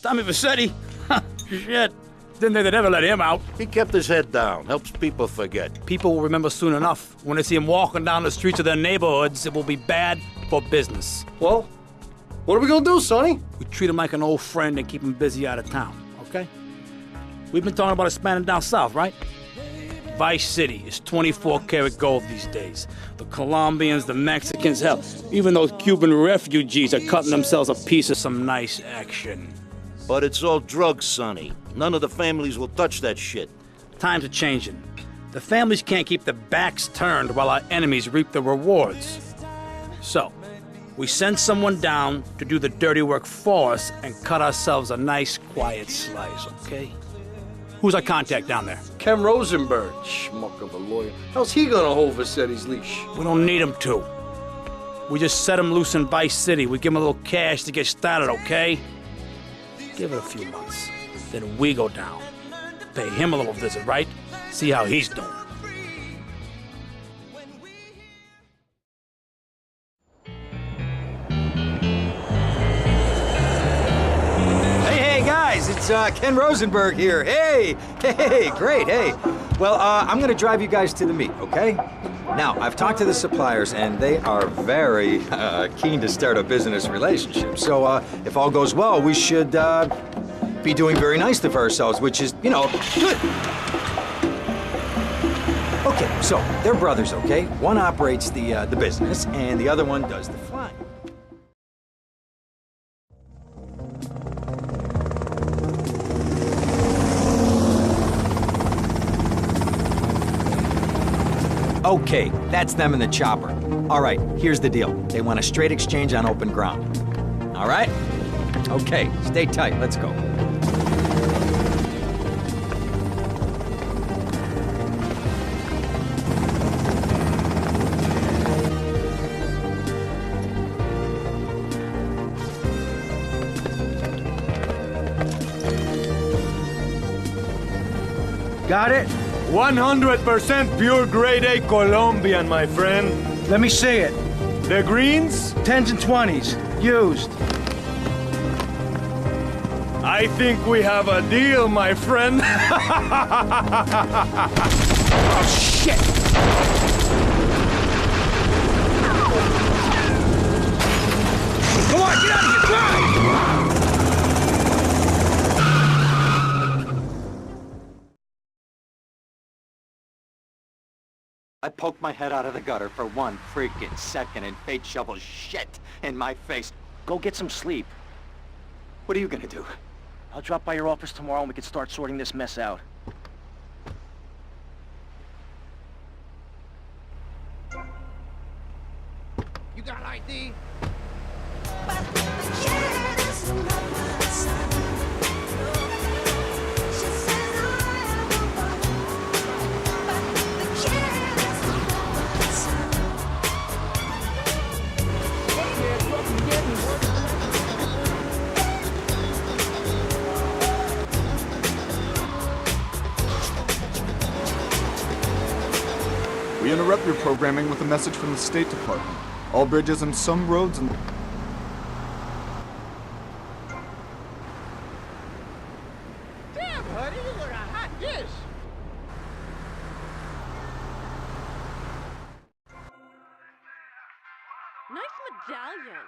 Tommy Vercetti? Shit. Didn't think they'd ever let him out. He kept his head down, helps people forget. People will remember soon enough. When they see him walking down the streets of their neighborhoods, it will be bad for business. Well, what are we gonna do, Sonny? We treat him like an old friend and keep him busy out of town, okay? We've been talking about expanding down south, right? Vice City is 24-karat gold these days. The Colombians, the Mexicans, hell, even those Cuban refugees are cutting themselves a piece of some nice action. But it's all drugs, Sonny. None of the families will touch that shit. Times are changing. The families can't keep their backs turned while our enemies reap the rewards. So, we send someone down to do the dirty work for us and cut ourselves a nice, quiet slice, okay? Who's our contact down there? Ken Rosenberg, schmuck of a lawyer. How's he gonna hold Vercetti's leash? We don't need him to. We just set him loose in Vice City. We give him a little cash to get started, okay? Give it a few months. Then we go down. Pay him a little visit, right? See how he's doing. Hey, guys, it's Ken Rosenberg here. Hey, great, hey. Well, I'm gonna drive you guys to the meet, okay? Now, I've talked to the suppliers, and they are very keen to start a business relationship. So, if all goes well, we should be doing very nicely for ourselves, which is, you know, good. Okay, so they're brothers, okay? One operates the business, and the other one does the flying. Okay, that's them in the chopper. All right, here's the deal. They want a straight exchange on open ground. All right? Okay, stay tight. Let's go. Got it? 100% pure grade A Colombian, my friend. Let me see it. The greens? 10s and 20s. Used. I think we have a deal, my friend. Oh, shit! Come on, get out of here! Drive! I poked my head out of the gutter for 1 freaking second and fate shovels shit in my face. Go get some sleep. What are you gonna do? I'll drop by your office tomorrow and we can start sorting this mess out. You got ID? We interrupt your programming with a message from the State Department. All bridges and some roads and... Damn, honey, you look a hot dish. Nice medallion.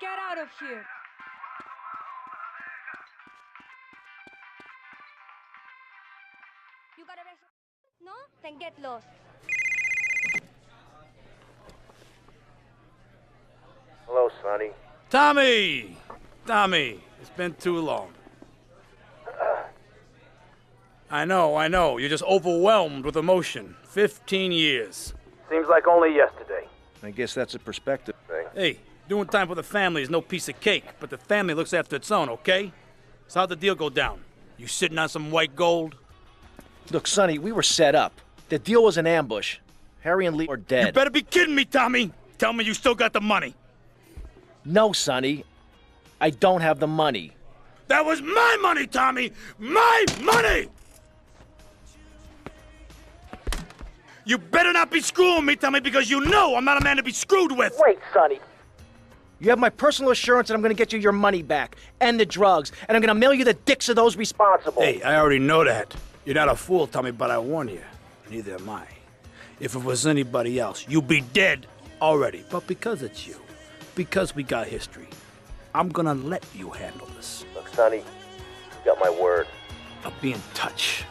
Get out of here. You got a rest? No? Then get lost. Hello, Sonny. Tommy! Tommy, it's been too long. I know. You're just overwhelmed with emotion. 15 years. Seems like only yesterday. I guess that's a perspective thing. Hey, doing time for the family is no piece of cake, but the family looks after its own, okay? So how'd the deal go down? You sitting on some white gold? Look, Sonny, we were set up. The deal was an ambush. Harry and Lee are dead. You better be kidding me, Tommy! Tell me you still got the money. No, Sonny. I don't have the money. That was my money, Tommy! My money! You better not be screwing me, Tommy, because you know I'm not a man to be screwed with! Wait, Sonny. You have my personal assurance that I'm gonna get you your money back, and the drugs, and I'm gonna mail you the dicks of those responsible. Hey, I already know that. You're not a fool, Tommy, but I warn you. Neither am I. If it was anybody else, you'd be dead already. But because it's you, because we got history, I'm gonna let you handle this. Look, Sonny, you got my word. I'll be in touch.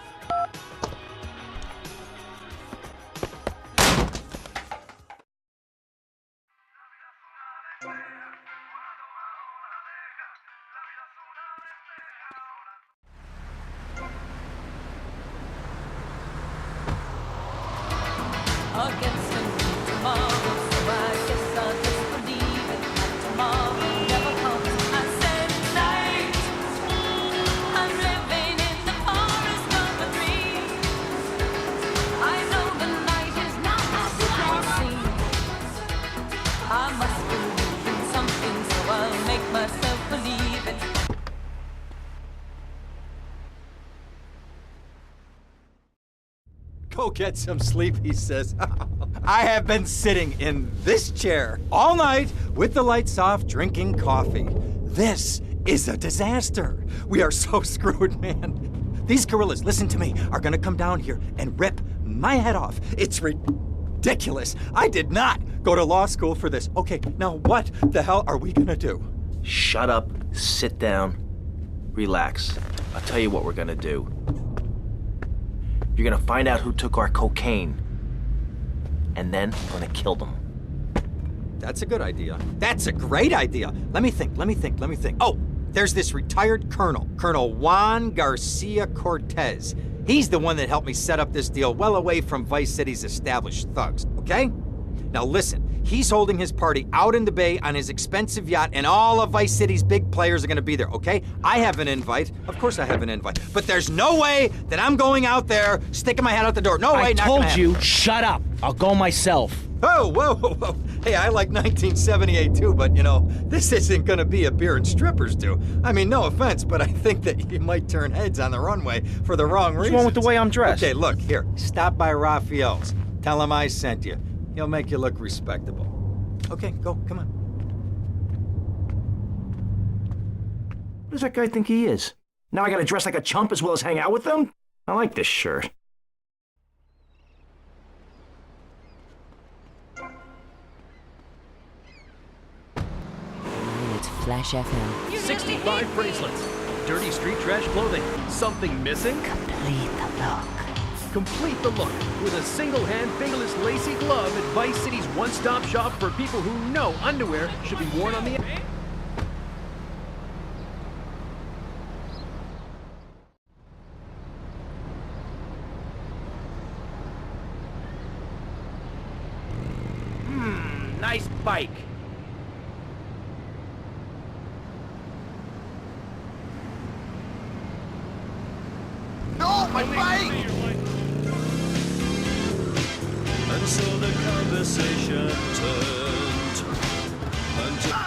Go get some sleep, he says. I have been sitting in this chair all night with the lights off, drinking coffee. This is a disaster. We are so screwed, man. These gorillas, listen to me, are gonna come down here and rip my head off. It's ridiculous. I did not go to law school for this. Okay, now what the hell are we gonna do? Shut up, sit down, relax. I'll tell you what we're gonna do. You're gonna find out who took our cocaine, and then we're gonna kill them. That's a good idea. That's a great idea. Let me think. Oh, there's this retired colonel, Colonel Juan Garcia Cortez. He's the one that helped me set up this deal well away from Vice City's established thugs, okay? Now listen, he's holding his party out in the bay on his expensive yacht, and all of Vice City's big players are gonna be there, okay? I have an invite. Of course I have an invite. But there's no way that I'm going out there sticking my head out the door. No way, I not gonna told happen. you, shut up. I'll go myself. Oh, whoa. Hey, I like 1978 too, but you know, this isn't gonna be a beer and strippers do. I mean, no offense, but I think that you might turn heads on the runway for the wrong reasons. What's wrong with the way I'm dressed? Okay, look, here, stop by Raphael's. Tell him I sent you. He'll make you look respectable. Okay, go, come on. What does that guy think he is? Now I gotta dress like a chump as well as hang out with them? I like this shirt. It's Flash FM. 65 bracelets. Dirty street trash clothing. Something missing? Complete the look. Complete the look with a single-hand fingerless lacy glove at Vice City's one-stop shop for people who know underwear should be worn on the... Nice bike. No, my bike! And so the conversation turned until...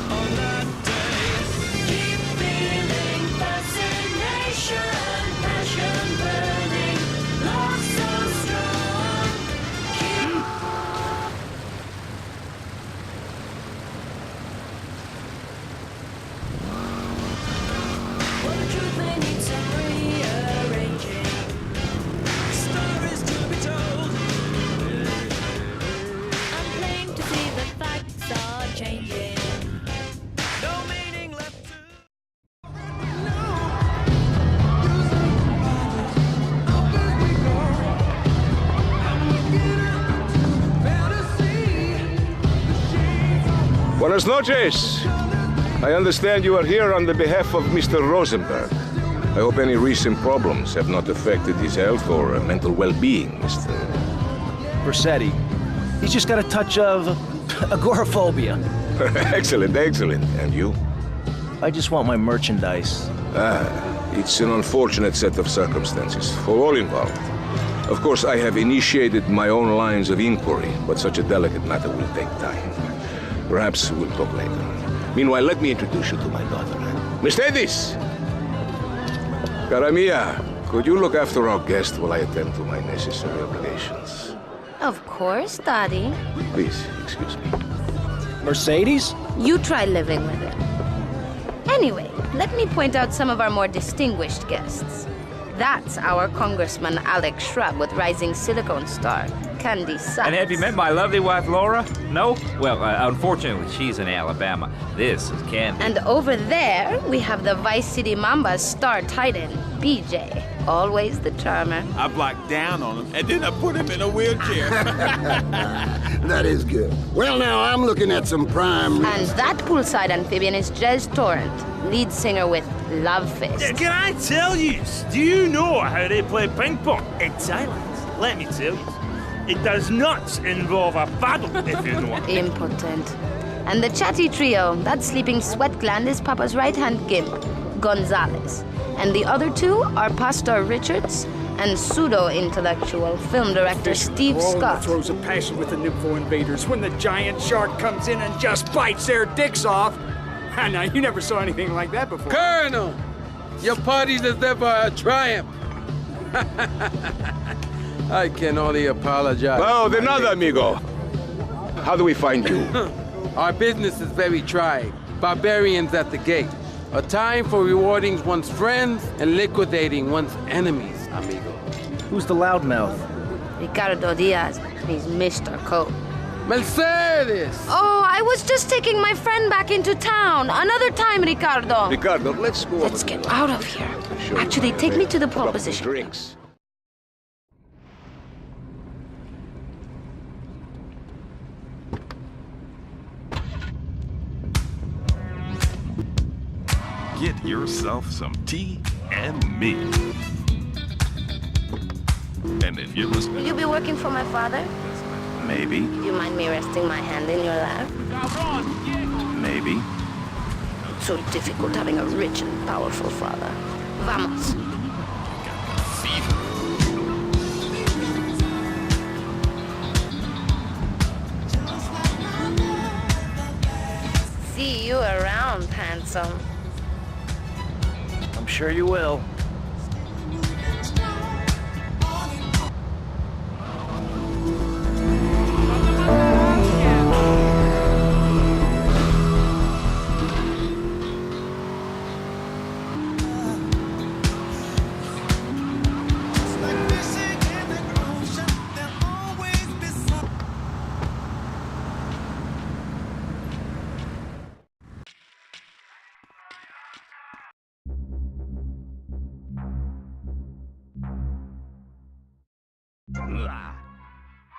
On that day, keep feeling fascination, passion burning, love so strong. Keep... Well, the truth may need some rearranging. Stories to be told. I'm plain to see the facts are changing. No meaning left to... Buenas noches. I understand you are here on the behalf of Mr. Rosenberg. I hope any recent problems have not affected his health or mental well-being, Mr. Vercetti. He's just got a touch of agoraphobia. Excellent. And you? I just want my merchandise. It's an unfortunate set of circumstances for all involved. Of course, I have initiated my own lines of inquiry, but such a delicate matter will take time. Perhaps we'll talk later. Meanwhile, let me introduce you to my daughter. Mercedes! Cara mia, Could you look after our guest while I attend to my necessary obligations? Of course, Daddy. Please, excuse me. Mercedes? You try living with it. Anyway, let me point out some of our more distinguished guests. That's our Congressman Alex Shrub with Rising Silicon Star, Candy Sachs. And have you met my lovely wife, Laura? No? Well, unfortunately, she's in Alabama. This is Candy. And over there, we have the Vice City Mamba's star titan, BJ. Always the charmer. I blocked down on him, and then I put him in a wheelchair. That is good. Well, now I'm looking at some prime... And that poolside amphibian is Jez Torrent, lead singer with Love Fist. Can I tell you? Do you know how they play ping pong in Thailand? Let me tell you. It does not involve a paddle, if you know what. Impotent. And the chatty trio, that sleeping sweat gland is Papa's right-hand gimp, Gonzalez. And the other two are Pastor Richards and pseudo-intellectual film director Steve Scott. Throws a passion with the Nympho invaders when the giant shark comes in and just bites their dicks off. Now, you never saw anything like that before. Colonel, your party deserve a triumph. I can only apologize. Well, de nada, amigo. How do we find you? Our business is very trying. Barbarians at the gate. A time for rewarding one's friends and liquidating one's enemies, amigo. Who's the loudmouth? Ricardo Diaz. He's Mr. Cope. Mercedes! Oh, I was just taking my friend back into town. Another time, Ricardo. Ricardo, let's go. Let's get out of here. Actually, take me to the pole position. Drinks. Get yourself some tea and me. And if you're listening... Will you be working for my father? Maybe. Do you mind me resting my hand in your lap? Maybe. So difficult having a rich and powerful father. Vamos. See you around, handsome. I'm sure you will. Blah.